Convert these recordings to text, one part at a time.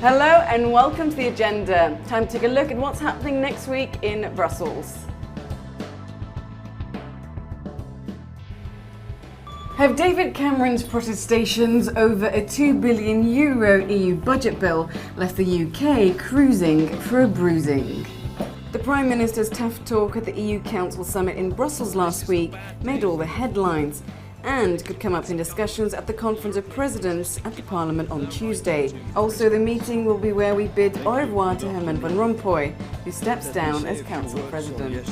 Hello and welcome to the agenda. Time to take a look at what's happening next week in Brussels. Have David Cameron's protestations over a €2 billion EU budget bill left the UK cruising for a bruising? The Prime Minister's tough talk at the EU Council summit in Brussels last week made all the headlines and could come up in discussions at the Conference of Presidents at the Parliament on Tuesday. Also, the meeting will be where we bid au revoir to Herman Van Rompuy, who steps down as Council President.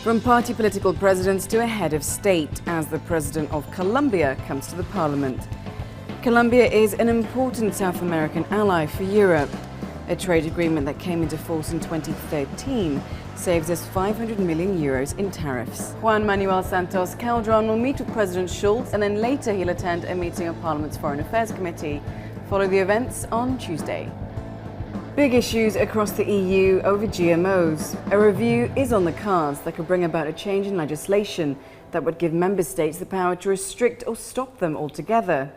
From party political presidents to a head of state, as the President of Colombia comes to the Parliament. Colombia is an important South American ally for Europe. A trade agreement that came into force in 2013 saves us €500 million in tariffs. Juan Manuel Santos Calderon will meet with President Schulz, and then later he'll attend a meeting of Parliament's Foreign Affairs Committee, following the events on Tuesday. Big issues across the EU over GMOs. A review is on the cards that could bring about a change in legislation that would give member states the power to restrict or stop them altogether.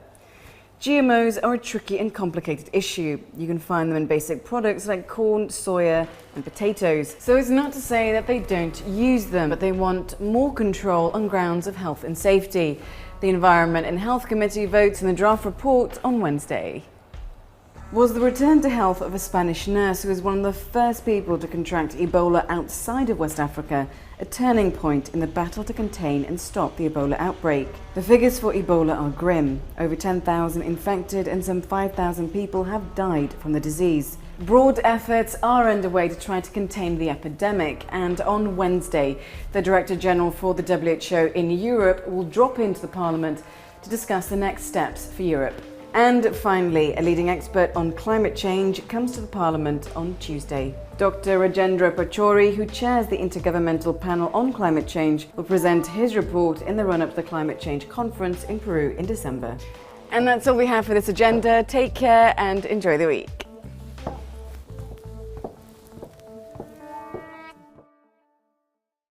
GMOs are a tricky and complicated issue. You can find them in basic products like corn, soya and potatoes. So it's not to say that they don't use them, but they want more control on grounds of health and safety. The Environment and Health Committee votes in the draft report on Wednesday. Was the return to health of a Spanish nurse who was one of the first people to contract Ebola outside of West Africa a turning point in the battle to contain and stop the Ebola outbreak? The figures for Ebola are grim. Over 10,000 infected and some 5,000 people have died from the disease. Broad efforts are underway to try to contain the epidemic, and on Wednesday, the Director General for the WHO in Europe will drop into the Parliament to discuss the next steps for Europe. And finally, a leading expert on climate change comes to the Parliament on Tuesday. Dr. Rajendra Pachauri, who chairs the Intergovernmental Panel on Climate Change, will present his report in the run-up to the Climate Change Conference in Peru in December. And that's all we have for this agenda. Take care and enjoy the week.